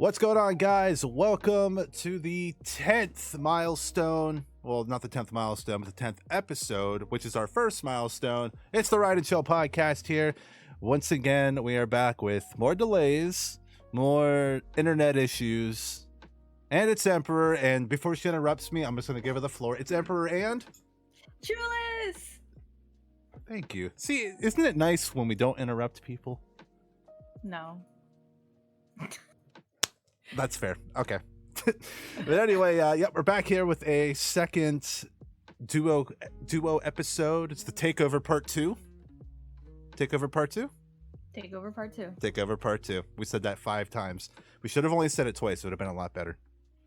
What's going on, guys? Welcome to the 10th milestone. Well, not the 10th milestone, but the 10th episode, which is our first milestone. It's the Riot podcast here. Once again, we are back with more delays, more internet issues, and it's Emperor. And before she interrupts me, I'm just going to give her the floor. It's Emperor and... Julius! Thank you. See, isn't it nice when we don't interrupt people? No. That's fair. Okay. But anyway, yep, we're back here with a second duo episode. It's the Takeover Part 2. Takeover Part 2? Takeover Part 2. Takeover Part 2. We said that 5 times. We should have only said it twice. It would have been a lot better.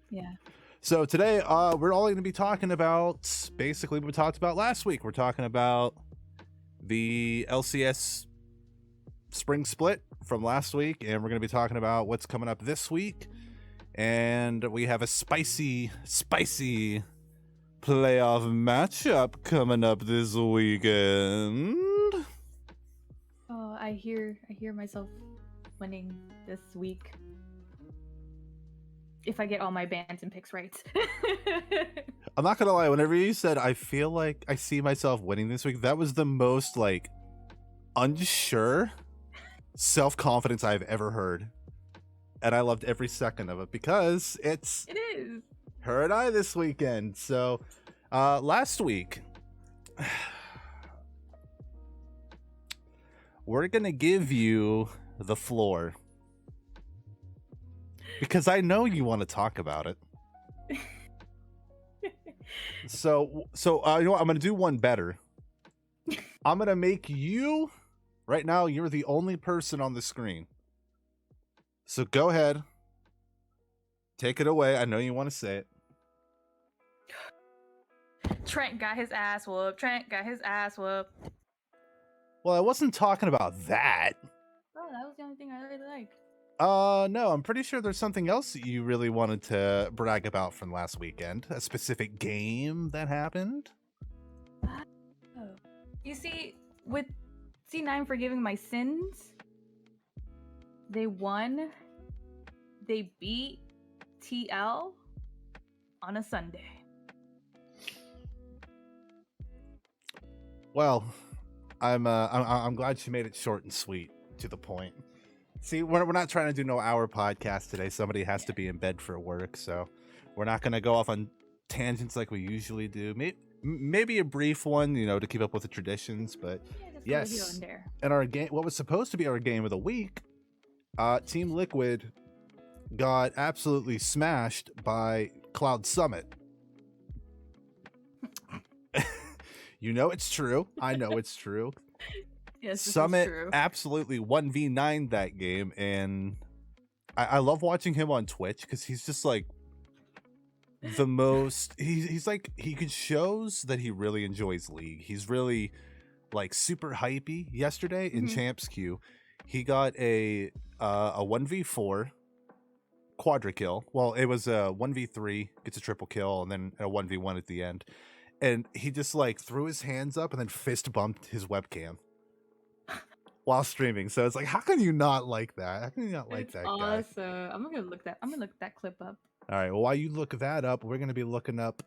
Yeah. So today, we're all going to be talking about basically what we talked about last week. We're talking about the LCS spring split from last week, and we're going to be talking about what's coming up this week. And we have a spicy playoff matchup coming up this weekend. Oh, I hear myself winning this week. If I get all my bans and picks right. I'm not gonna lie, whenever you said I feel like I see myself winning this week, that was the most like unsure self-confidence I've ever heard. And I loved every second of it because it is her and I this weekend. So last week we're gonna give you the floor because I know you want to talk about it. So you know what? I'm gonna do one better. I'm gonna make you right now. You're the only person on the screen. So go ahead. Take it away. I know you want to say it. Trent got his ass whooped. Well, I wasn't talking about that. Oh, that was the only thing I really liked. No, I'm pretty sure there's something else that you really wanted to brag about from last weekend. A specific game that happened. Oh. You see, with C9 forgiving my sins, they won. They beat TL on a Sunday. Well, I'm glad she made it short and sweet, to the point. See, we're not trying to do no hour podcast today. Somebody has to be in bed for work, so we're not going to go off on tangents like we usually do. Maybe a brief one, to keep up with the traditions. But yes, and our game, what was supposed to be our game of the week, Team Liquid got absolutely smashed by Cloud Summit. You know it's true. I know it's true. Yes, Summit absolutely 1v9 that game, and I love watching him on Twitch because he's just like the most. He's like he shows that he really enjoys League. He's really like super hypey. Yesterday in Champs Queue, he got a 1v4 quadra kill. Well, it was a 1v3, gets a triple kill, and then a 1v1 at the end. And he just like threw his hands up and then fist bumped his webcam while streaming. So it's like, how can you not like that? How can you not like that guy? Awesome. I'm gonna look that clip up. All right. Well, while you look that up, we're gonna be looking up.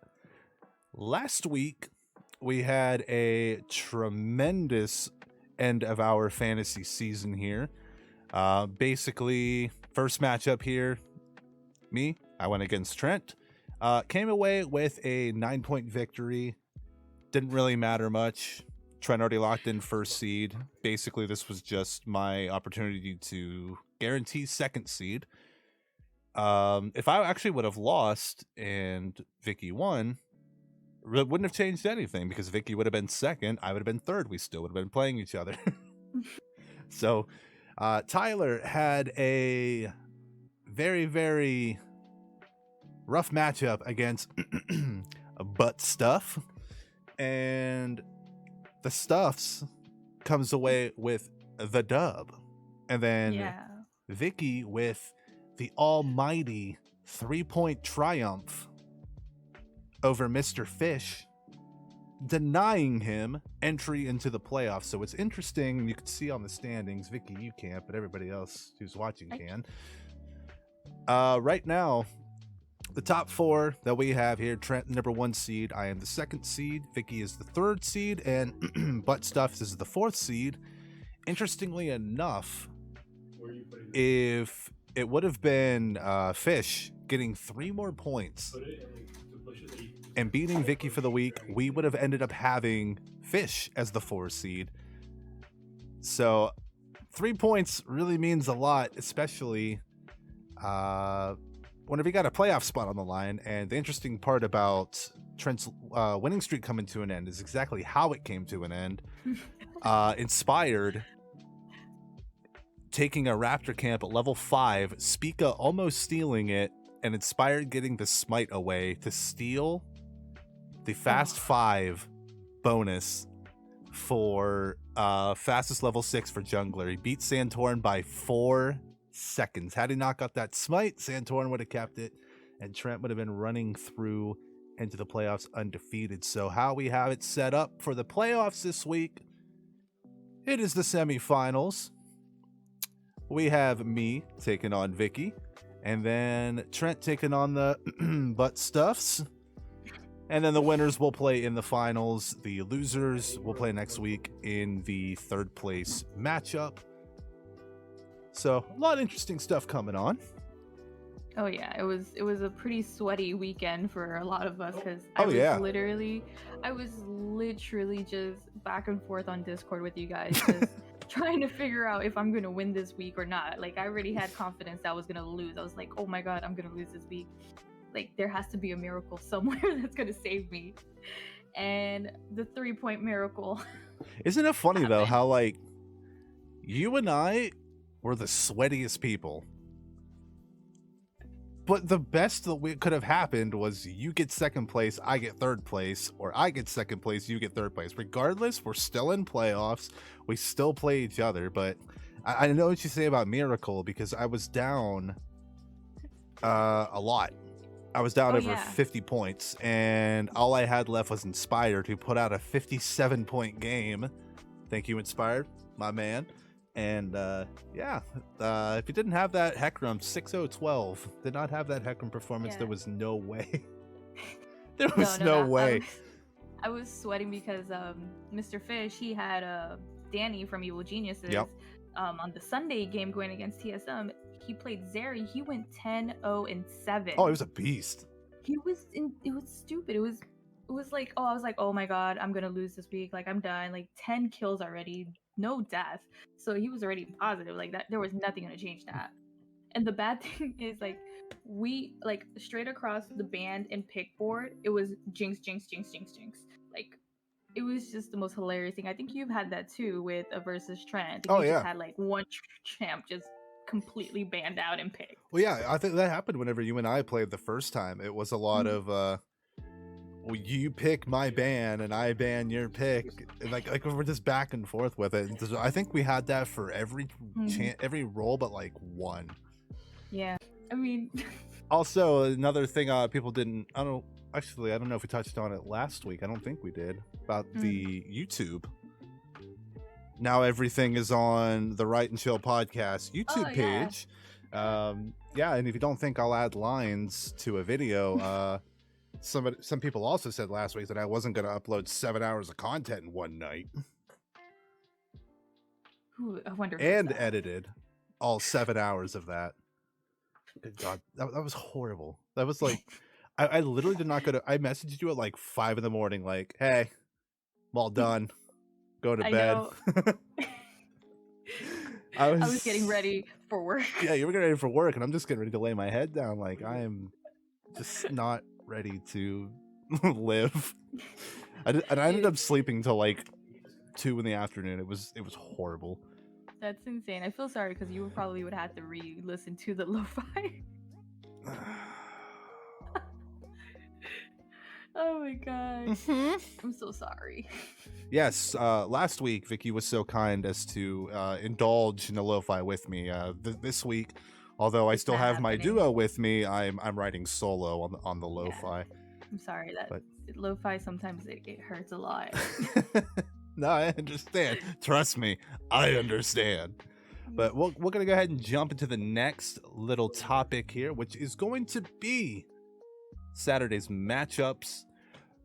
Last week we had a tremendous end of our fantasy season here. Basically, first matchup here, I went against Trent. Came away with a 9-point victory. Didn't really matter much. Trent already locked in first seed. Basically, this was just my opportunity to guarantee second seed. If I actually would have lost and Vicky won, it wouldn't have changed anything because Vicky would have been second. I would have been third. We still would have been playing each other. So Tyler had a very, very rough matchup against Butt Stuff, and the Stuffs comes away with the dub, and then Vicky with the almighty 3-point triumph over Mr. Fish, denying him entry into the playoffs. So it's interesting. You can see on the standings, Vicky, you can't, but everybody else who's watching can. Right now, the top four that we have here: Trent, number 1 seed. I am the 2nd seed. Vicky is the 3rd seed, and Butt Stuffs is the 4th seed. Interestingly enough, if it would have been Fish getting 3 more points and beating Vicky for the week, we would have ended up having Fish as the 4th seed. So 3 points really means a lot, especially whenever you got a playoff spot on the line. And the interesting part about Trent's winning streak coming to an end is exactly how it came to an end. Inspired taking a Raptor camp at level 5, Spica almost stealing it, and Inspired getting the smite away to steal the fast 5 bonus for fastest level 6 for jungler. He beat Santorin by 4 seconds. Had he not got that smite, Santorin would have kept it, and Trent would have been running through into the playoffs undefeated. So how we have it set up for the playoffs this week, it is the semifinals. We have me taking on Vicky, and then Trent taking on the Butt Stuffs. And then the winners will play in the finals. The losers will play next week in the 3rd place matchup. So a lot of interesting stuff coming on. Oh yeah, it was a pretty sweaty weekend for a lot of us because I was literally just back and forth on Discord with you guys, just trying to figure out if I'm gonna win this week or not. Like, I already had confidence that I was gonna lose. I was like, oh my god, I'm gonna lose this week. Like, there has to be a miracle somewhere that's gonna save me. And the 3-point miracle. Isn't it funny though how, like, you and I were the sweatiest people, but the best that could have happened was you get 2nd place, I get 3rd place, or I get 2nd place, you get 3rd place. Regardless, we're still in playoffs, we still play each other. But I know what you say about miracle, because I was down a lot. I was down over 50 points, and all I had left was Inspired, who put out a 57-point game. Thank you, Inspired, my man. And if you didn't have that Hecarim 6-0-12, did not have that Hecarim performance, there was no way. There was no way. I was sweating because Mr. Fish, he had Danny from Evil Geniuses. Yep. On the Sunday game going against TSM. He played Zeri. He went 10-0-7. Oh, he was a beast. It was stupid. It was like, I was like, oh my god, I'm gonna lose this week. Like, I'm done. Like, 10 kills already, no death. So he was already positive. Like, that there was nothing gonna change that. And the bad thing is, like, we, like, straight across the band and pick board, it was Jinx, Jinx, Jinx, Jinx, Jinx. Like, it was just the most hilarious thing. I think you've had that too with a versus Trent. You just had like one champ just completely banned out and picked. Well, yeah, I think that happened whenever you and I played the first time. It was a lot of well, you pick my ban and I ban your pick. Like we're just back and forth with it. I think we had that for every every role but like one. Yeah, I mean. Also, another thing people didn't. I don't know if we touched on it last week. I don't think we did, about the YouTube. Now everything is on the Riot and Chill podcast YouTube page. Yeah, and if you don't think I'll add lines to a video, some people also said last week that I wasn't going to upload 7 hours of content in one night. Ooh, I wonder. And edited all 7 hours of that. Good God, that was horrible. That was like, I literally did not go to. I messaged you at like 5 a.m, like, "Hey, I'm all done. Go to bed." I was getting ready for work. Yeah, you were getting ready for work, and I'm just getting ready to lay my head down. Like, I am just not ready to live. I ended up sleeping till like 2 in the afternoon. It was horrible. That's insane. I feel sorry because you probably would have to re-listen to the lo-fi. Oh my god. I'm so sorry. Yes, last week Vicky was so kind as to indulge in the lo-fi with me. This week, although I still have my duo with me, I'm writing solo on the lo-fi. I'm sorry that lo-fi sometimes it hurts a lot. No, I understand. Trust me, I understand. But we're going to go ahead and jump into the next little topic here, which is going to be Saturday's matchups.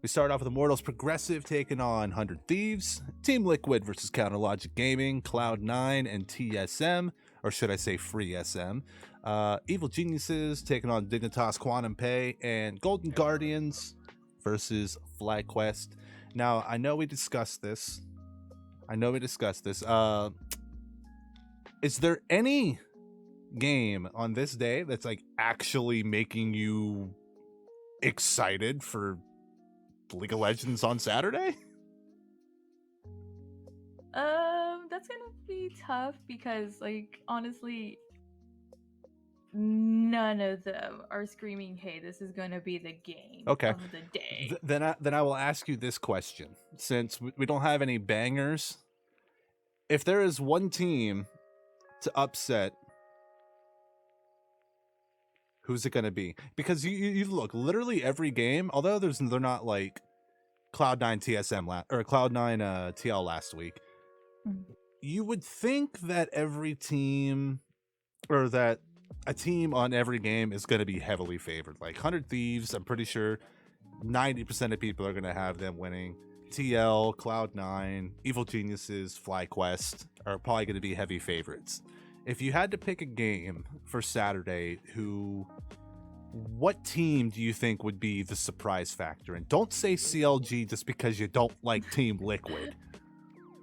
We start off with Immortals Progressive taking on 100 Thieves, Team Liquid versus Counter Logic Gaming, Cloud9 and TSM, or should I say Free SM. Evil Geniuses taking on Dignitas Quantum Pay, and Golden Guardians versus FlyQuest. Now, I know we discussed this. Is there any game on this day that's like actually making you excited for League of Legends on Saturday? That's gonna be tough because, like, honestly, none of them are screaming, "Hey, this is gonna be the game of the day." Then I will ask you this question, since we don't have any bangers. If there is one team to upset, who's it going to be? Because you look, literally every game, although they're not like Cloud9 TSM or Cloud9 TL last week. You would think that every team, or that a team on every game is going to be heavily favored. Like 100 Thieves, I'm pretty sure 90% of people are going to have them winning. TL, Cloud9, Evil Geniuses, FlyQuest are probably going to be heavy favorites. If you had to pick a game for Saturday, what team do you think would be the surprise factor? And don't say CLG just because you don't like Team Liquid.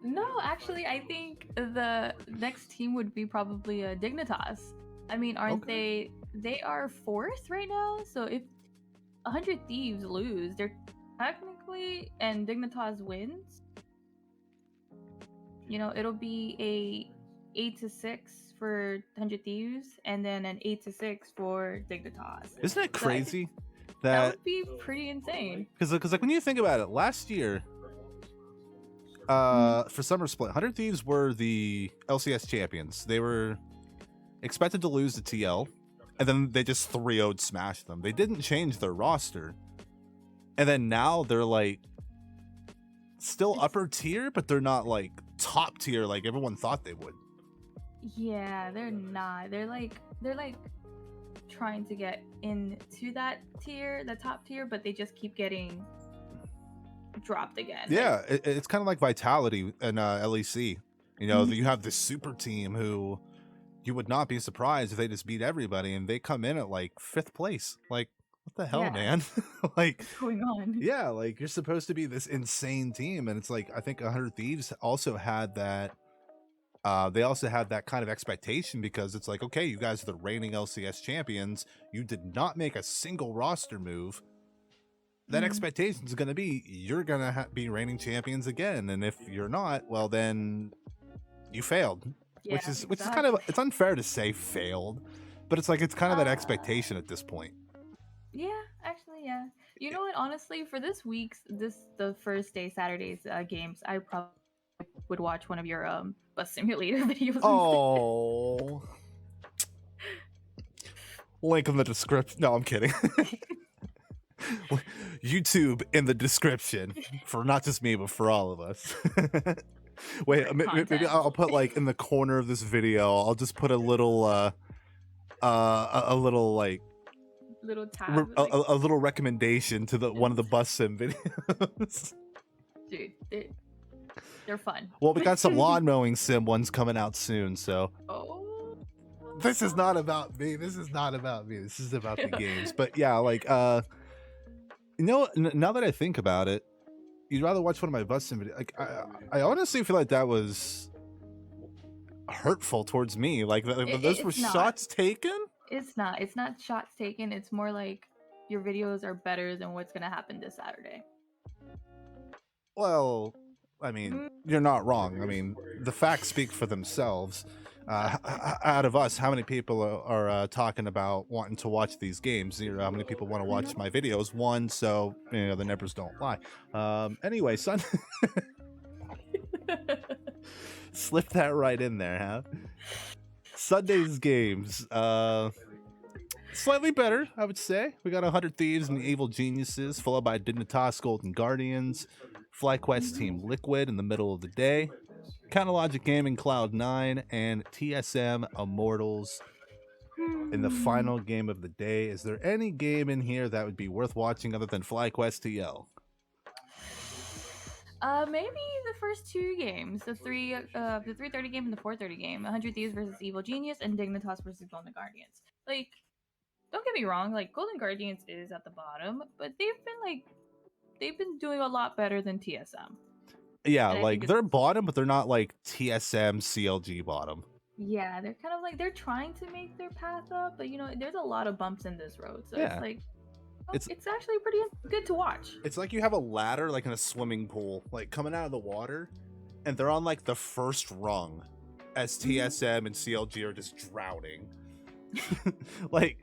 No, actually, I think the next team would be probably Dignitas. I mean, aren't they? They are 4th right now. So if 100 Thieves lose, they're technically, and Dignitas wins, it'll be a 8-6 for 100 Thieves, and then an 8-6 for Dignitas. Isn't it crazy? That would be pretty insane. Because like when you think about it, last year, for Summer Split, 100 Thieves were the LCS champions. They were expected to lose to TL, and then they just 3-0'd smashed them. They didn't change their roster. And then now they're like still upper tier, but they're not like top tier like everyone thought they would. Yeah, they're not. They're like trying to get into that tier, the top tier, but they just keep getting dropped again. Yeah, it's kind of like Vitality and LEC. You have this super team who you would not be surprised if they just beat everybody, and they come in at like 5th place. Like, what the hell, man? Like, what's going on? Yeah, like you're supposed to be this insane team, and it's like I think 100 Thieves also had that. They also had that kind of expectation because it's like, okay, you guys are the reigning LCS champions. You did not make a single roster move. That expectation is going to be you're going to be reigning champions again, and if you're not, well, then you failed. Yeah, which is kind of, it's unfair to say failed, but it's like it's kind of that expectation at this point. Yeah, actually, yeah. You know what? Honestly, for the first day Saturday's games, I probably would watch one of your bus simulator videos. Oh, link in the description. No, I'm kidding. YouTube in the description for not just me, but for all of us. Wait, maybe I'll put like in the corner of this video. I'll just put a little, a little like. Little tab, a little recommendation to one of the bus sim videos. Dude, they're fun. Well, we got some lawn mowing sim ones coming out soon, so. This is not about me. This is about the games. But yeah, like now that I think about it, you'd rather watch one of my bus sim videos. Like I honestly feel like that was hurtful towards me. Like those were shots taken. It's not shots taken. It's more like your videos are better than what's going to happen this Saturday. Well, I mean, you're not wrong. I mean, the facts speak for themselves. Out of us, how many people are talking about wanting to watch these games? How many people want to watch my videos? One, so the numbers don't lie. Anyway, son, slip that right in there, huh? Sunday's games, slightly better, I would say. We got 100 Thieves and the Evil Geniuses, followed by Dignitas Golden Guardians, FlyQuest Team Liquid in the middle of the day. Logic Gaming Cloud9 and TSM Immortals in the final game of the day. Is there any game in here that would be worth watching other than FlyQuest TL? Maybe the first two games, the 3:30 game and the 4:30 game, 100 Thieves versus Evil Genius, and Dignitas versus Golden Guardians. Like, don't get me wrong, like Golden Guardians is at the bottom, but they've been doing a lot better than TSM. Yeah, like they're bottom, but they're not like TSM CLG bottom. Yeah, they're kind of like they're trying to make their path up, but there's a lot of bumps in this road, so yeah. It's like it's actually pretty good to watch. It's like you have a ladder like in a swimming pool, like coming out of the water, and they're on like the first rung as TSM and CLG are just drowning. Like,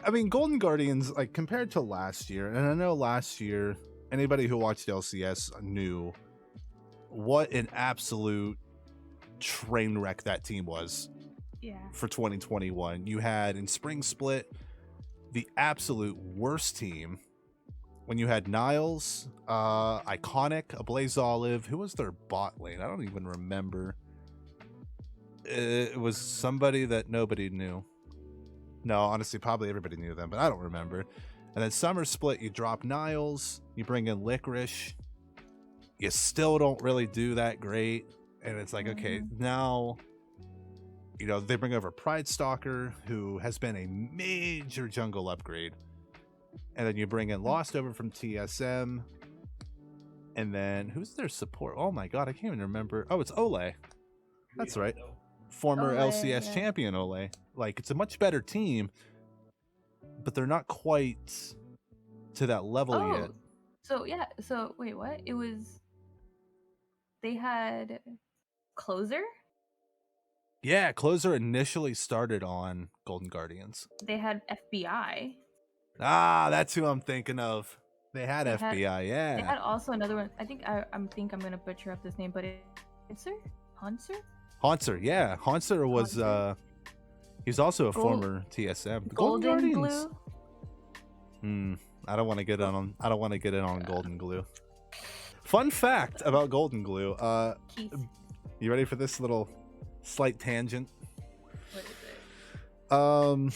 I mean, Golden Guardians, like compared to last year, and I know last year anybody who watched LCS knew what an absolute train wreck that team was. Yeah. For 2021, you had in Spring Split the absolute worst team when you had Niles, Iconic, Ablaze Olive. Who was their bot lane? I don't even remember. It was somebody that nobody knew. No, honestly, probably everybody knew them, but I don't remember. And then Summer Split, you drop Niles, you bring in Licorice. You still don't really do that great. And it's like, okay, now, they bring over Pride Stalker, who has been a major jungle upgrade. And then you bring in Lost over from TSM. And then, who's their support? Oh my god, I can't even remember. Oh, it's Ole. That's right. Former Ole, LCS champion Ole. Like, it's a much better team, but they're not quite to that level yet. So wait, what? They had Closer? Yeah, Closer initially started on Golden Guardians. They had FBI. Ah, that's who I'm thinking of. They had FBI, yeah. They had also another one. I think I'm gonna butcher up this name, but it's Haunter, yeah. Haunter was he's also a former TSM. Golden Glue. I don't want to get in on Golden Glue. Fun fact about Golden Glue. You ready for this little slight tangent? What is it?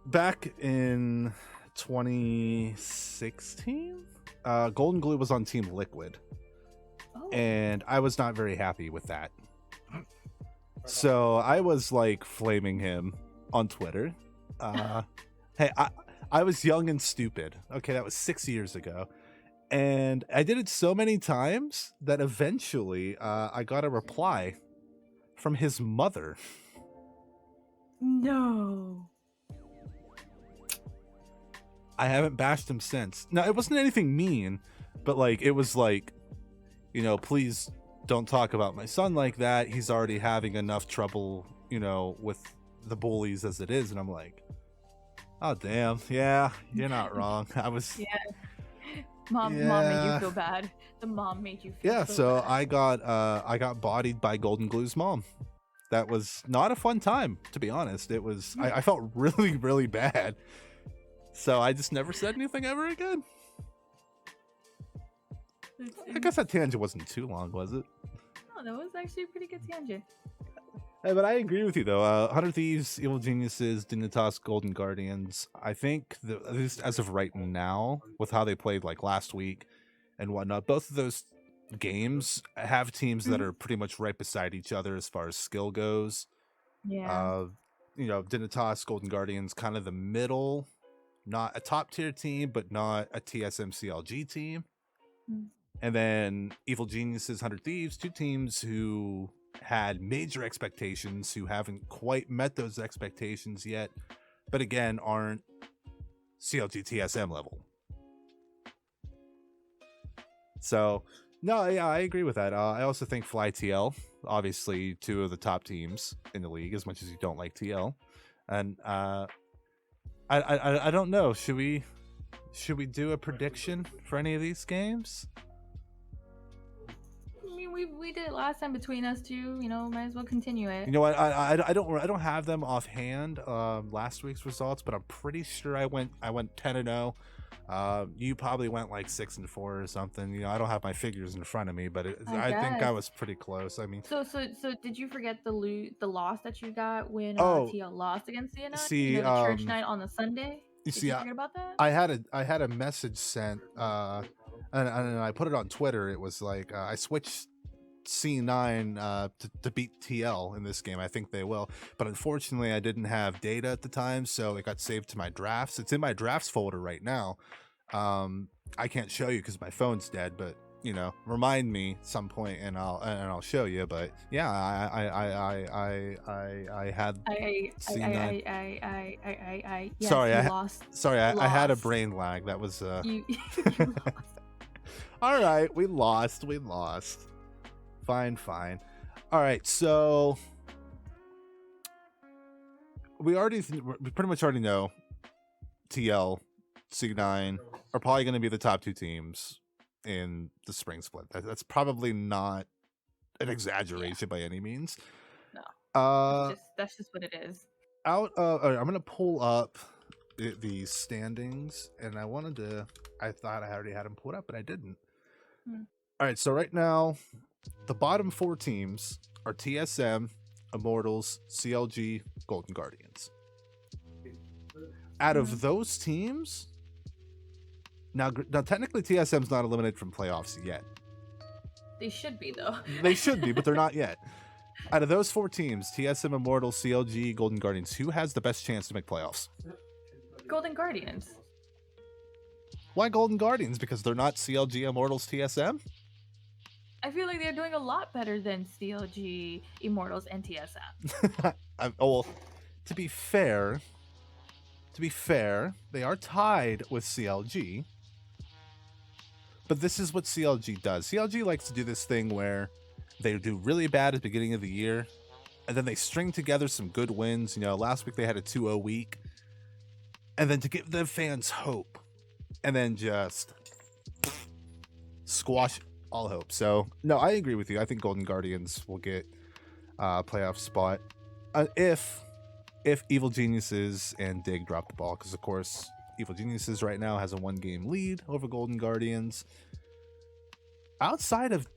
Back in 2016, Golden Glue was on Team Liquid. And I was not very happy with that. So I was like flaming him on Twitter. Hey, I was young and stupid. Okay, that was 6 years ago. And I did it so many times that eventually I got a reply from his mother. No. I haven't bashed him since. Now, it wasn't anything mean, but like it was like, please don't talk about my son like that. He's already having enough trouble, with the bullies as it is. And I'm like, oh, damn. Yeah, you're not wrong. I was... Yeah. Mom made you feel bad. The mom made you feel so bad. I got bodied by Golden Glue's mom. That was not a fun time, to be honest. It was... I felt really, really bad. So I just never said anything ever again. I guess that tangent wasn't too long, was it? No, that was actually a pretty good tangent. Hey, but I agree with you, though. 100 Thieves, Evil Geniuses, Dignitas, Golden Guardians. I think, at least as of right now, with how they played like last week and whatnot, both of those games have teams that are pretty much right beside each other as far as skill goes. Yeah. Dignitas, Golden Guardians, kind of the middle. Not a top tier team, but not a TSM CLG team. And then Evil Geniuses, 100 Thieves, two teams who had major expectations, who haven't quite met those expectations yet, but again, aren't CLG TSM level. So, no, yeah, I agree with that. I also think FlyTL, obviously two of the top teams in the league, as much as you don't like TL. And I don't know. Should we do a prediction for any of these games? I mean, we did it last time between us two. Might as well continue it. You know what? I don't have them offhand. Last week's results, but I'm pretty sure I went 10-0. You probably went like 6-4 or something. You know, I don't have my figures in front of me, but I I think I guess. was pretty close. I mean, So did you forget the loss that you got when oh, TL lost against CNI? You see, know, the church night on the Sunday? you Did see, you forget about that? I had a message sent, and I put it on Twitter. It was like I switched C9 to beat TL in this game. I think they will, but unfortunately, I didn't have data at the time, so it got saved to my drafts. It's in my drafts folder right now. I can't show you because my phone's dead, but you know, remind me some point and I'll show you. But yeah, I had C9. Yes, Sorry, you lost. I had a Lost. brain lag. That was You you lost. all right. We lost. Fine. All right, so we pretty much already know TL, C9 are probably going to be the top 2 teams in the spring split. That's probably not an exaggeration by any means. No. That's just what it is. All right, I'm going to pull up the standings, and I thought I already had them pulled up, but I didn't. All right, so right now the bottom 4 teams are TSM, Immortals, CLG, Golden Guardians. Out of those teams, now technically TSM's not eliminated from playoffs yet. They should be though. They should be, but they're not yet. Out of those 4 teams, TSM, Immortals, CLG, Golden Guardians, who has the best chance to make playoffs? Golden Guardians. Why Golden Guardians? Because they're not CLG, Immortals, TSM? I feel like they're doing a lot better than CLG, Immortals, and TSM. Well, to be fair, they are tied with CLG. But this is what CLG does. CLG likes to do this thing where they do really bad at the beginning of the year, and then they string together some good wins. You know, last week they had a 2-0 week, and then to give the fans hope, and then just squash all hope. So no, I agree with you. I think Golden Guardians will get a playoff spot if Evil Geniuses and Dig drop the ball, because of course Evil Geniuses right now has a 1-game lead over Golden Guardians. Outside of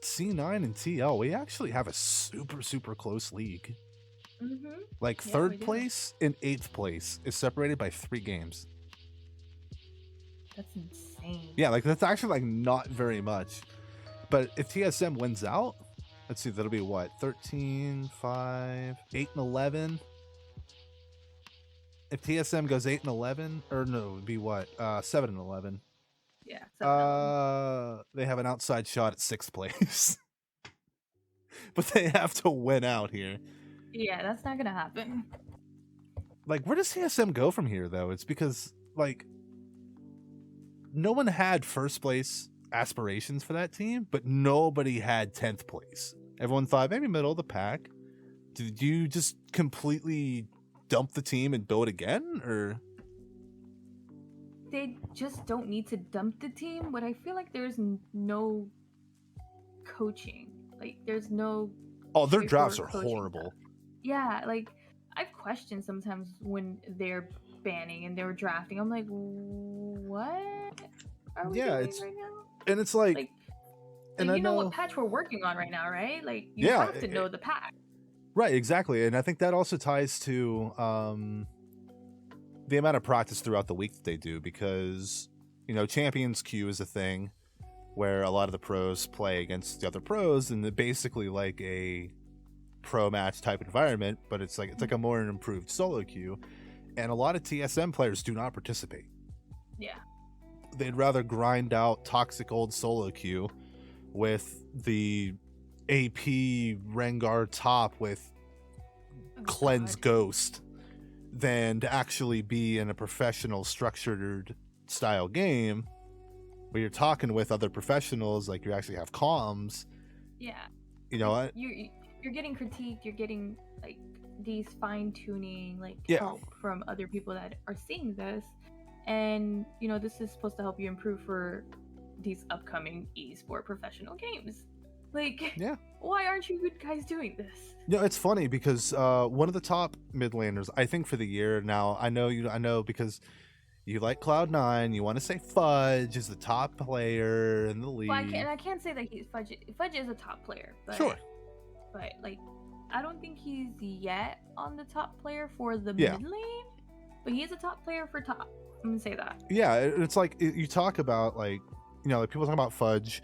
C9 and TL, we actually have a super close league. Like third place and 8th place is separated by 3 games. That's insane. Yeah, like that's actually like not very much. But if TSM wins out, let's see, that'll be what? 13, 5, 8 and 11. If TSM goes 8 and 11, or no, it would be what? 7 and 11. Yeah. 7 and 11. They have an outside shot at 6th place. But they have to win out here. Yeah, that's not gonna happen. Like, where does TSM go from here, though? It's because, like, no one had 1st place aspirations for that team, but nobody had 10th place. Everyone thought maybe middle of the pack. Did you just completely dump the team and build again, or? They just don't need to dump the team, but I feel like there's no coaching. Like, there's no. Oh, their drafts are horrible. Yeah, like I've questioned sometimes when they're banning and they're drafting. I'm like, what are we doing right now? And it's like and you know what patch we're working on right now, right? Like, you have to know the patch. Right, exactly. And I think that also ties to the amount of practice throughout the week that they do, because, you know, Champions Queue is a thing where a lot of the pros play against the other pros, and they're basically like a pro match type environment, but it's like a more improved solo queue, and a lot of TSM players do not participate. Yeah, they'd rather grind out toxic old solo queue with the AP Rengar top with Cleanse Ghost than to actually be in a professional structured style game where you're talking with other professionals, like you actually have comms. Yeah, you know what, you're getting critiqued, you're getting like these fine-tuning help from other people that are seeing this, and you know, this is supposed to help you improve for these upcoming esport professional games. Like, why aren't you guys doing this? No, it's funny because one of the top mid laners, I think, for the year now, I know because You like Cloud9. You want to say Fudge is the top player in the league. Well, I can't say that he's Fudge. Fudge is a top player, but Sure. But like, I don't think he's yet on the top player for the Yeah. mid lane. But he is a top player for top. I'm gonna say that. Yeah, it's like you talk about like like people talk about Fudge.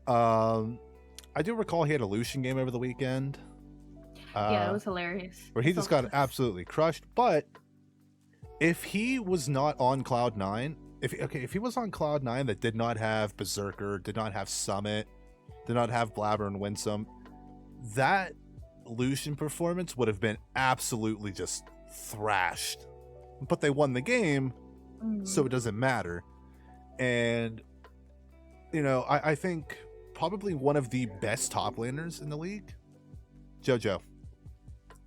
I do recall he had a Lucian game over the weekend. Yeah, it was hilarious. Where he just got absolutely crushed. But if he was not on Cloud9, if he was on Cloud9 that did not have Berserker, did not have Summit, did not have Blabber and Winsome, that Lucian performance would have been absolutely just thrashed. But they won the game, so it doesn't matter. And I think probably one of the best top laners in the league, Jojo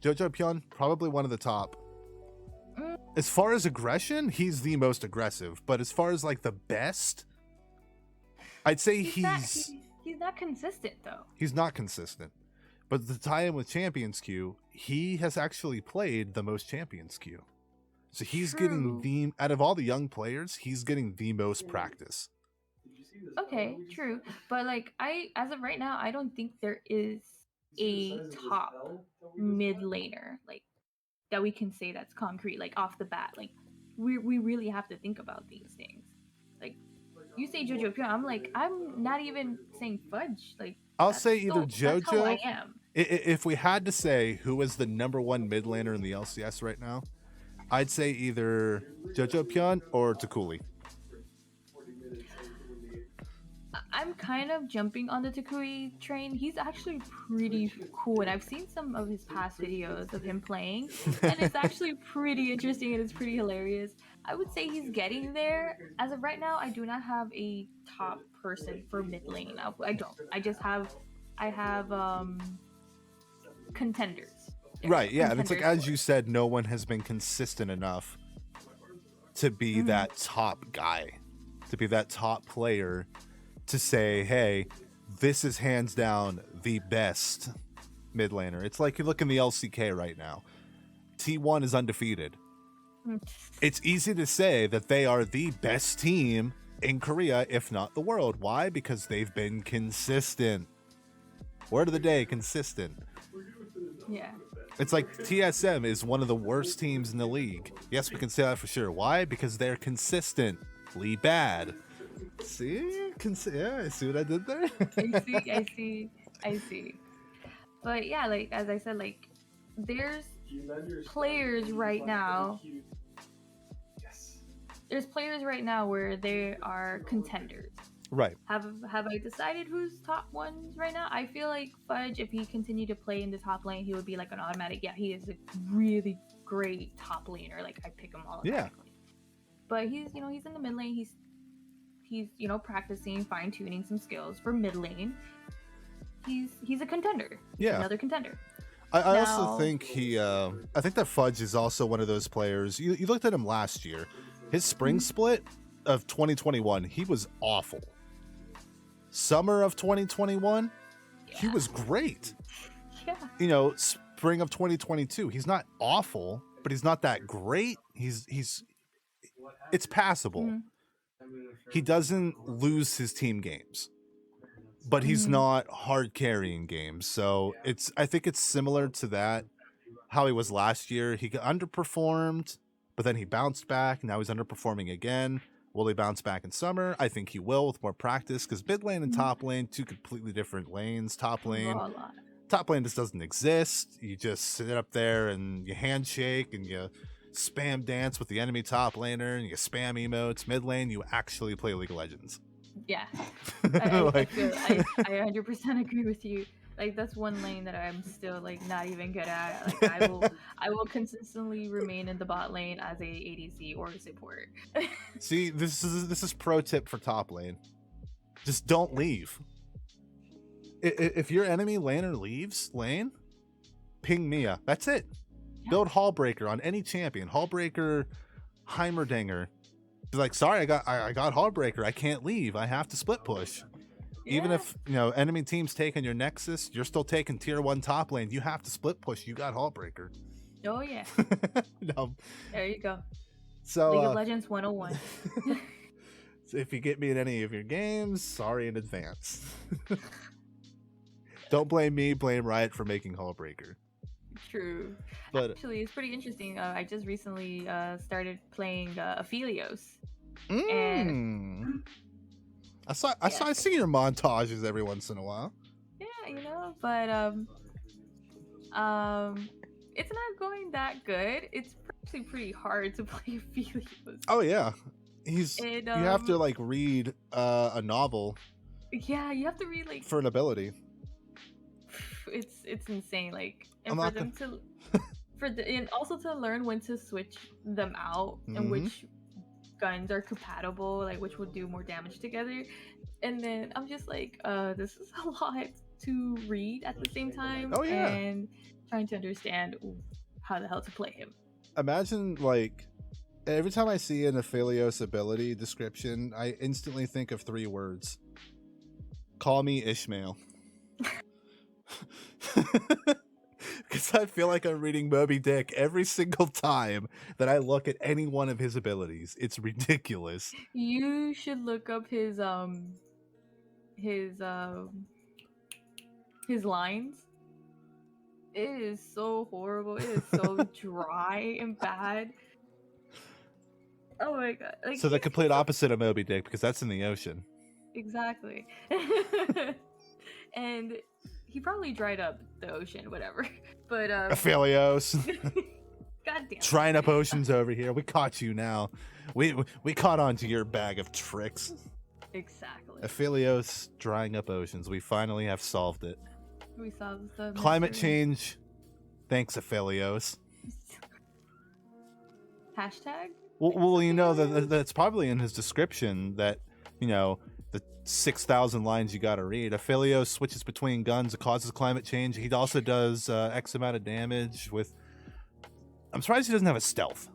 Pyun, probably one of the top. As far as aggression, he's the most aggressive, but as far as like the best, I'd say he's not consistent though. He's not consistent. But to tie in with Champions Queue, he has actually played the most Champions Queue. So he's getting out of all the young players, he's getting the most practice. Okay, true. But like as of right now, I don't think there is a top mid laner like that we can say that's concrete, like off the bat. Like we really have to think about these things. Like you say Jojo Pyun, I'm not even saying Fudge. Like I'll say either Jojo. That's how I am. If we had to say who is the number one mid laner in the LCS right now, I'd say either Jojo Pyun or Takuli. I'm kind of jumping on the Takui train. He's actually pretty cool, and I've seen some of his past videos of him playing, and it's actually pretty interesting and it's pretty hilarious. I would say he's getting there. As of right now, I do not have a top person for mid lane. I don't. I have contenders. Right, yeah, and it's like, as you said, no one has been consistent enough to be that top guy, to be that top player, to say, hey, this is hands down the best mid laner. It's like you look in the LCK right now. T1 is undefeated. It's easy to say that they are the best team in Korea, if not the world. Why? Because they've been consistent. Word of the day, consistent. Yeah. It's like TSM is one of the worst teams in the league. Yes, we can say that for sure. Why? Because they're consistently bad. See? Yeah, I see what I did there. I see. But yeah, like as I said, like there's players right now. There's players right now where they are contenders. Right. Have I decided who's top ones right now? I feel like Fudge, if he continued to play in the top lane, he would be like an automatic. Yeah, he is a really great top laner. Like I pick him all. Yeah. But he's he's in the mid lane. He's practicing, fine tuning some skills for mid lane. He's a contender. Yeah. Another contender. I also think I think that Fudge is also one of those players. You looked at him last year. His spring split of 2021, he was awful. Summer of 2021, he was great. Yeah. Spring of 2022, he's not awful, but he's not that great. It's passable. He doesn't lose his team games, but he's not hard carrying games. So I think it's similar to that, how he was last year. He underperformed, but then he bounced back. Now he's underperforming again. Will he bounce back in summer? I think he will with more practice, because mid lane and top lane, two completely different lanes. Top lane just doesn't exist. You just sit up there and you handshake and you spam dance with the enemy top laner and you spam emotes. Mid lane, you actually play League of Legends. Yeah, I 100% agree with you. Like that's one lane that I'm still like not even good at. Like I will consistently remain in the bot lane as a ADC or a support. See, this is pro tip for top lane. Just don't leave. If your enemy laner leaves lane, ping Mia. That's it. Yeah. Build Hallbreaker on any champion. Hallbreaker, Heimerdinger. Be like, sorry, I got Hallbreaker. I can't leave. I have to split push. Yeah. Even if enemy team's taking your Nexus, you're still taking tier 1 top lane. You have to split push. You got Hallbreaker. Oh yeah. No. There you go. So, League of Legends 101. so if you get me in any of your games, sorry in advance. Don't blame me, blame Riot for making Hullbreaker. True. But Actually, it's pretty interesting. I just recently started playing Aphelios. And I see your montages every once in a while. yeah, but it's not going that good. It's actually pretty hard to play Aphelios. Oh yeah, you have to like read a novel. Yeah, you have to read like for an ability. It's insane. Like, and for them to and also to learn when to switch them out and which guns are compatible, like which will do more damage together. And then I'm just like, this is a lot to read at the same time. Oh yeah. And trying to understand how the hell to play him. Imagine like every time I see an Aphelios ability description, I instantly think of 3 words. Call me Ishmael. Because I feel like I'm reading Moby Dick every single time that I look at any one of his abilities. It's ridiculous. You should look up his lines. It is so horrible. It is so dry and bad. Oh my god. Like, so the complete opposite of Moby Dick, because that's in the ocean. Exactly. And he probably dried up the ocean, whatever. But Aphelios. Goddamn. Drying up oceans over here. We caught you now. We caught on to your bag of tricks. Exactly. Aphelios drying up oceans. We finally have solved it. We solved the climate mystery. change. Thanks, Aphelios. Hashtag? Well, you know that's probably in his description that, you know, the 6,000 lines you got to read. Aphelios switches between guns. It causes climate change. He also does X amount of damage with. I'm surprised he doesn't have a stealth.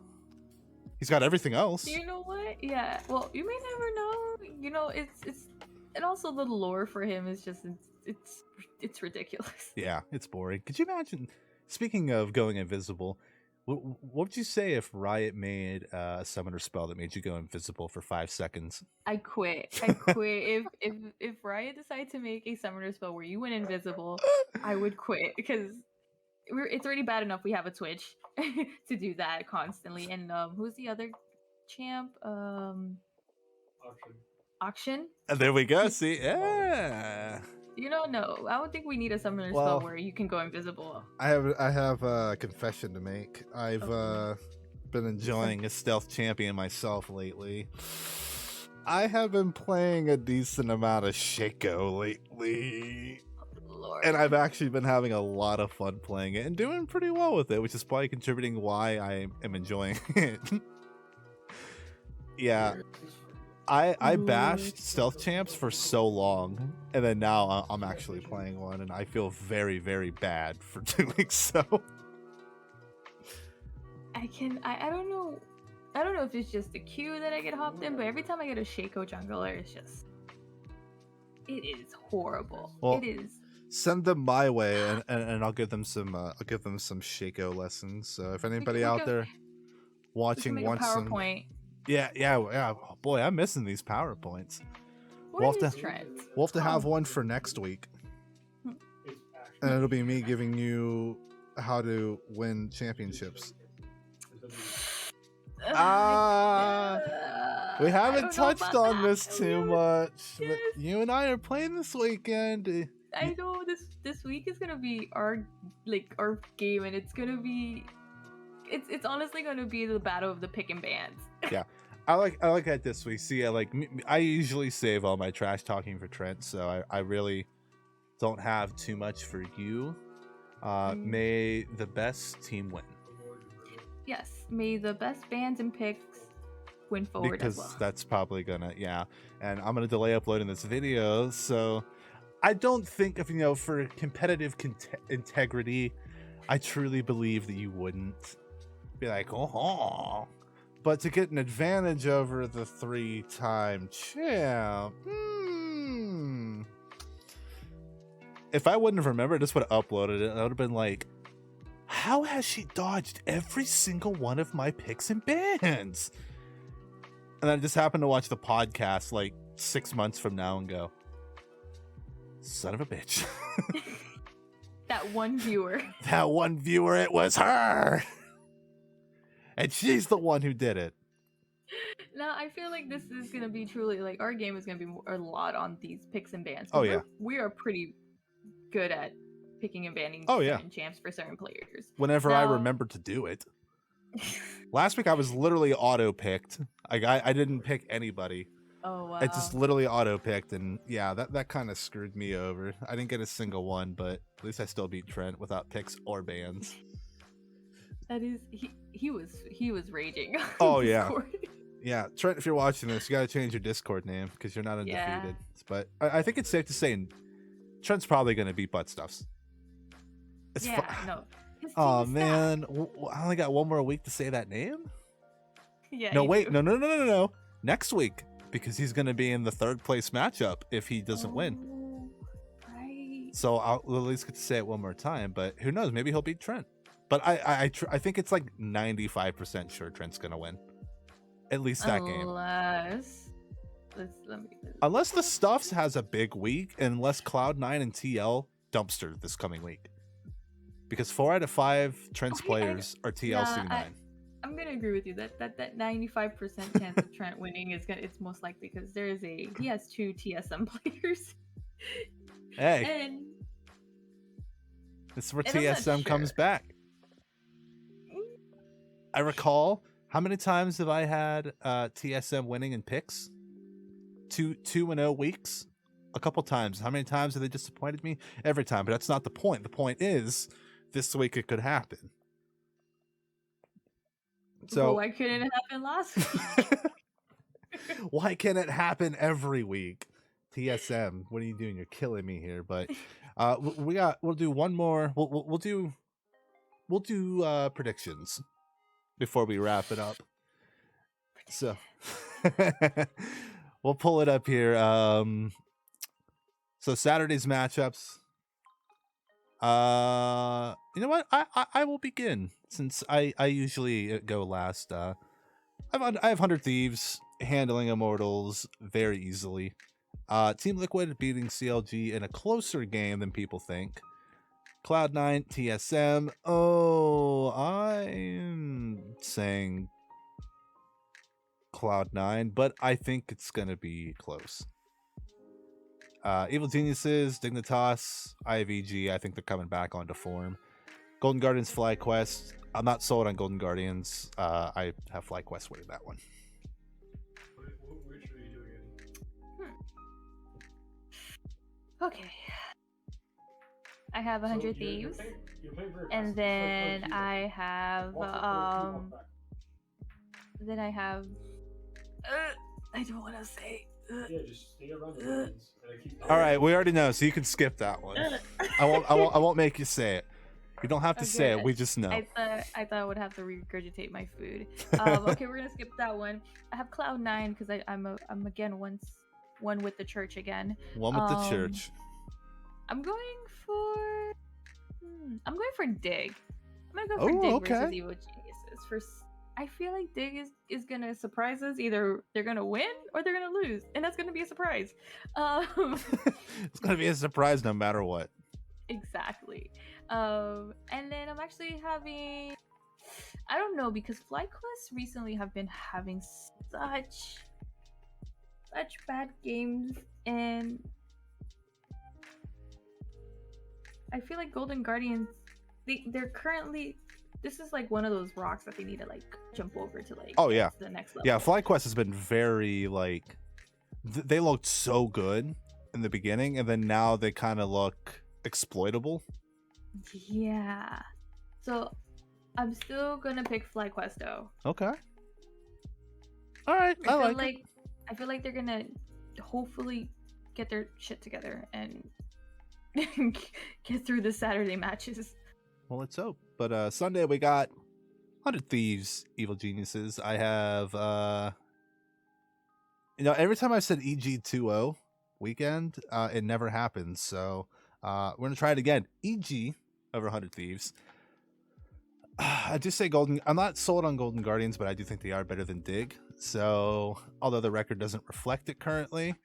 He's got everything else. You know what? Yeah. Well, you may never know. You know, it's and also the lore for him is just it's ridiculous. Yeah, it's boring. Could you imagine? Speaking of going invisible, what would you say if Riot made a summoner spell that made you go invisible for 5 seconds? I quit. If Riot decided to make a summoner spell where you went invisible, I would quit because it's already bad enough we have a Twitch to do that constantly. And who's the other champ? Auction. There we go. See, yeah. You don't know. I don't think we need a summoner spell where you can go invisible. I have a confession to make. I've been enjoying a stealth champion myself lately. I have been playing a decent amount of Shaco lately. Lord. And I've actually been having a lot of fun playing it and doing pretty well with it, which is probably contributing why I am enjoying it. Yeah. I bashed stealth champs for so long, and then now I'm actually playing one, and I feel very, very bad for doing so. I don't know. I don't know if it's just the queue that I get hopped in, but every time I get a Shaco jungler, it is horrible. Well, it is. Send them my way, and I'll give them some Shaco lessons. So if anybody out there watching wants some PowerPoint. Yeah. Boy, I'm missing these PowerPoints. We'll have to have one for next week. And it'll be me giving you how to win championships. We haven't touched on this too much. But you and I are playing this weekend. I know this week is gonna be our game, and it's gonna be it's honestly gonna be the battle of the pick and bans. Yeah, I like that this week. See, I usually save all my trash talking for Trent, so I really don't have too much for you. May the best team win. Yes, may the best bans and picks win forward because as well. That's probably gonna and I'm gonna delay uploading this video, so I don't think for competitive integrity, I truly believe that you wouldn't be like, oh. But to get an advantage over the 3-time champ, if I wouldn't have remembered, I just would have uploaded it. I would have been like, how has she dodged every single one of my picks and bans? And I just happened to watch the podcast like 6 months from now and go, son of a bitch. That one viewer. That one viewer, it was her. And she's the one who did it. Now, I feel like this is going to be truly, like, our game is going to be a lot on these picks and bans. Oh, yeah. We are pretty good at picking and banning certain champs for certain players. Whenever I remember to do it. Last week I was literally auto-picked. I didn't pick anybody. Oh, wow. I just literally auto-picked, and yeah, that kind of screwed me over. I didn't get a single one, but at least I still beat Trent without picks or bans. That is, he was raging. Oh, yeah. Yeah, Trent, if you're watching this, you got to change your Discord name because you're not undefeated. Yeah. But I think it's safe to say Trent's probably going to beat Butt Stuffs. No. Oh, man. I only got one more week to say that name? Yeah. No, wait. No. Next week, because he's going to be in the 3rd place matchup if he doesn't win. Right. So I'll at least get to say it one more time, but who knows? Maybe he'll beat Trent. But I think it's like 95% sure Trent's going to win. At least that game. Unless the Stuffs has a big week, unless Cloud9 and TL dumpster this coming week. Because 4 out of 5 Trent's players are TLC9. I'm gonna agree with you that 95% chance of Trent winning it's most likely because he has 2 TSM players. Hey. And this is where TSM comes back. I recall, how many times have I had TSM winning in picks? 2-0 weeks? A couple times. How many times have they disappointed me? Every time, but that's not the point. The point is, this week it could happen. So well, why couldn't it happen last week? Why can't it happen every week? TSM, what are you doing? You're killing me here. But we'll do one more. We'll do predictions before we wrap it up. So we'll pull it up here. So Saturday's matchups. You know what? I will begin since I usually go last. I have 100 Thieves handling Immortals very easily. Team Liquid beating CLG in a closer game than people think. Cloud9, TSM. Oh, I'm saying Cloud9, but I think it's gonna be close. Evil Geniuses, Dignitas, IVG, I think they're coming back onto form. Golden Guardians, FlyQuest. I'm not sold on Golden Guardians. I have FlyQuest winning that one. Which are you doing it? Okay. I have 100 Thieves. And then I have I don't want to say. Yeah, just stay around the lines. All right, we already know, so you can skip that one. I won't make you say it. You don't have to say it. We just know. I thought I would have to regurgitate my food. Okay, we're gonna skip that one. I have Cloud9 because I'm again one with the church again. One with the church. I'm going for Dig. I'm gonna go for Dig versus Evil Geniuses. I feel like Dig is gonna surprise us. Either they're gonna win or they're gonna lose, and that's gonna be a surprise. It's gonna be a surprise no matter what. Exactly. And then I'm actually having, I don't know, because FlyQuest recently have been having such bad games, and I feel like Golden Guardians, they're currently, this is like one of those rocks that they need to like jump over to like to the next level. Yeah, FlyQuest has been very like, they looked so good in the beginning, and then now they kind of look exploitable. Yeah. So I'm still gonna pick FlyQuest though. Okay. All right. I feel like they're gonna hopefully get their shit together and get through the Saturday matches. Well, let's hope. But Sunday we got 100 Thieves, Evil Geniuses. I have every time I've said EG 2-0 weekend, it never happens. So we're gonna try it again. EG over 100 Thieves. I just say Golden. I'm not sold on Golden Guardians, but I do think they are better than Dig. So, although the record doesn't reflect it currently,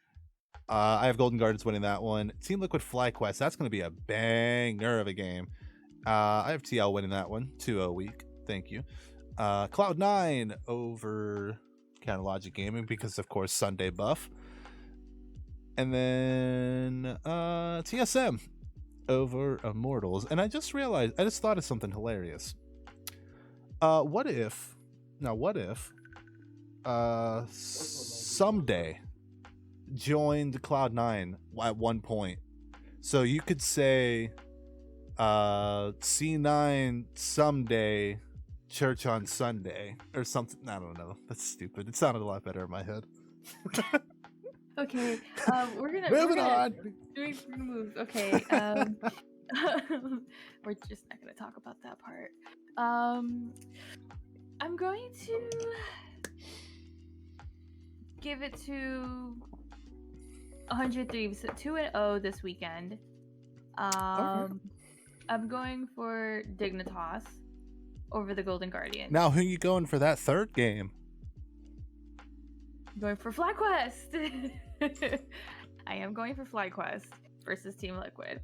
I have Golden Guardians winning that one. Team Liquid FlyQuest. That's going to be a banger of a game. I have TL winning that one. 2-0 week. Thank you. Cloud9 over Logic Gaming because, of course, Sunday buff. And then TSM over Immortals. And I just thought of something hilarious. What if Someday joined Cloud9 at one point? So you could say C9 Someday, Church on Sunday, or something. I don't know. That's stupid. It sounded a lot better in my head. Okay, we're gonna move. Okay, we're just not gonna talk about that part. I'm going to give it to 103. So 2-0 this weekend. Okay. I'm going for Dignitas over the Golden Guardian. Now, who you going for that third game? I'm going for FlyQuest. I am going for FlyQuest versus Team Liquid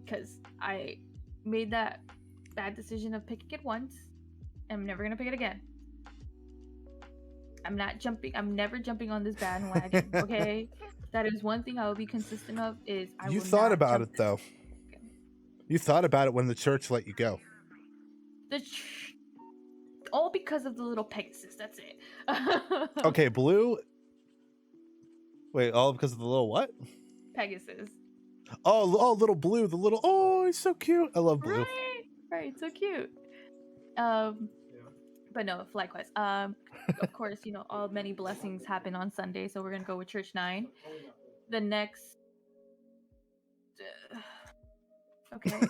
because I made that bad decision of picking it once. I'm never gonna pick it again. I'm never jumping on this bandwagon. Okay, that is one thing I will be consistent of. Is I You will thought not about jump it though. You thought about it when the church let you go. All because of the little Pegasus. That's it. Okay, Blue. Wait, all because of the little what? Pegasus. Oh, little Blue, the little. Oh, he's so cute. I love Blue. Right, so cute. But no, FlyQuest. Of course, all many blessings happen on Sunday, so we're gonna go with Church 9. The next. Okay.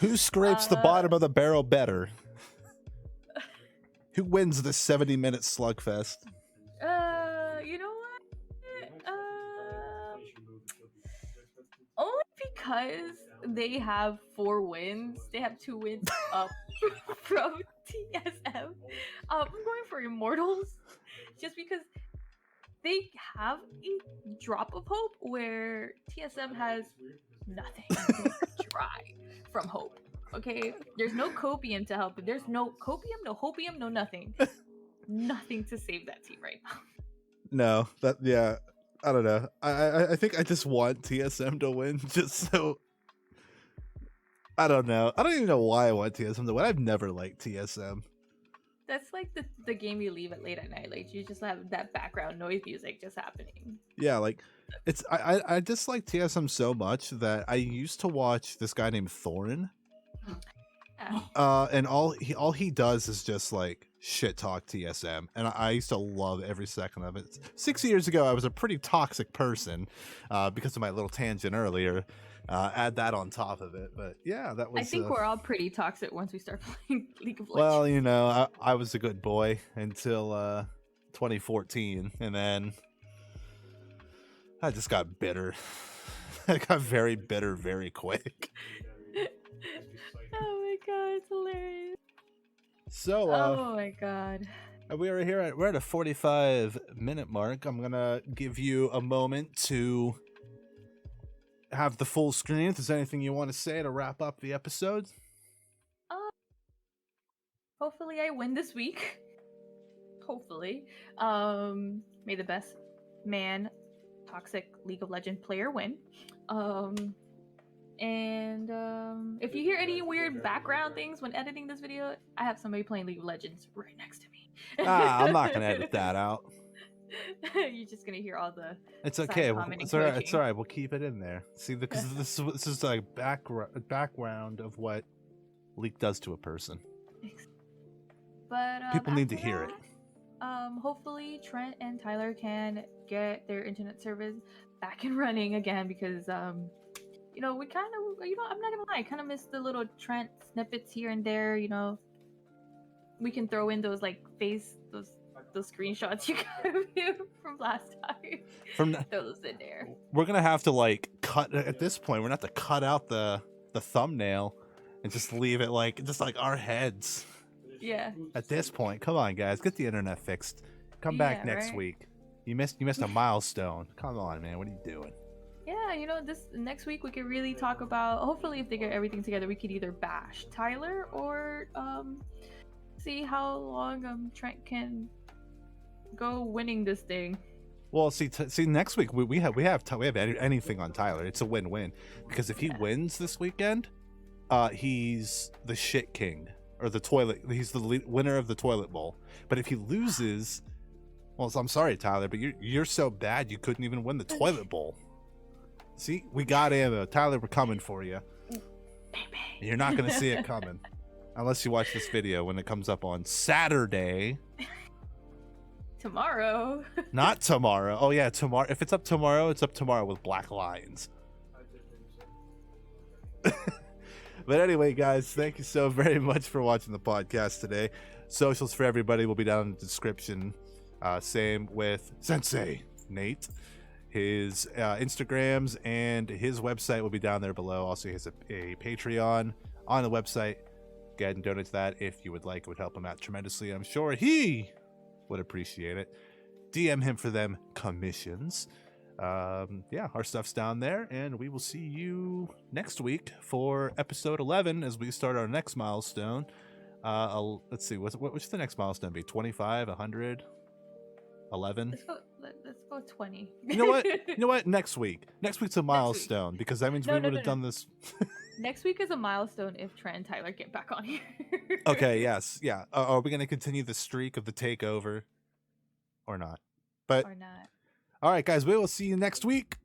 Who scrapes the bottom of the barrel better? Who wins this 70-minute slugfest? You know what? Only because they have 4 wins. They have 2 wins up from TSM. I'm going for Immortals just because they have a drop of hope where TSM has nothing dry from hope. Okay, there's no copium to help. There's no copium, no hopium, no nothing. Nothing to save that team right now. No, I don't know. I think I just want TSM to win, just so. I don't know. I don't even know why I want TSM to win. I've never liked TSM. That's like the game you leave at late at night. Like you just have that background noise music just happening. Yeah, like it's I dislike TSM so much that I used to watch this guy named Thorin. And all he does is just like shit talk TSM, and I used to love every second of it. 6 years ago, I was a pretty toxic person because of my little tangent earlier. Add that on top of it, but yeah, that was. I think we're all pretty toxic once we start playing League of Legends. Well, I was a good boy until 2014, and then I just got bitter. I got very bitter very quick. Oh my god, it's hilarious. So, oh my god. We're at a 45-minute mark. I'm gonna give you a moment to have the full screen. If there's anything you want to say to wrap up the episode. Hopefully I win this week. Hopefully. May the best toxic League of Legends player win. And if you hear any weird background things when editing this video, I have somebody playing League of Legends right next to me. I'm not gonna edit that out. You're just gonna hear all the. It's okay. It's all right. It's all right. We'll keep it in there. See, because this is like background of what League does to a person. But people need to hear it. Hopefully Trent and Tyler can get their internet service back and running again because we kind of, I'm not gonna lie, I kind of miss the little Trent snippets here and there. We can throw in those like the screenshots you got of him from last time. From Those in there. we're gonna have to like cut at this point. We're gonna have to cut out the thumbnail and just leave it like just like our heads. Yeah. At this point, come on, guys, get the internet fixed. Come back Yeah, next right? week. You missed a milestone. Come on, man. What are you doing? Yeah, you know, this next week we could really talk about. Hopefully, if they get everything together, we could either bash Tyler or see how long Trent can go winning this thing. Well, see, next week we have anything on Tyler. It's a win-win because if he Yeah. wins this weekend, he's the shit king or the toilet. He's the winner of the toilet bowl. But if he loses, well, I'm sorry, Tyler, but you're so bad you couldn't even win the toilet bowl. See, we got ammo, Tyler. We're coming for you. You're not gonna see it coming unless you watch this video when it comes up on Saturday. Tomorrow. Not tomorrow. Oh yeah, tomorrow. If it's up tomorrow, it's up tomorrow with Black Lions. I did think so. But anyway, guys, thank you so very much for watching the podcast today. Socials for everybody will be down in the description. Same with Sensei Nate. His Instagrams and his website will be down there below. Also, he has a Patreon on the website. Go ahead and donate to that if you would like. It would help him out tremendously. I'm sure he would appreciate it. DM him for them commissions. Yeah, our stuff's down there, and we will see you next week for episode 11 as we start our next milestone. Let's see, what's the next milestone be? 25, 100, 11? Let's go 20. You know what? Next week's a milestone because that means we would have done this. Next week is a milestone if Trent and Tyler get back on here. Okay, yes, yeah. Are we going to continue the streak of the takeover or not? But Or not. all right, guys, we will see you next week.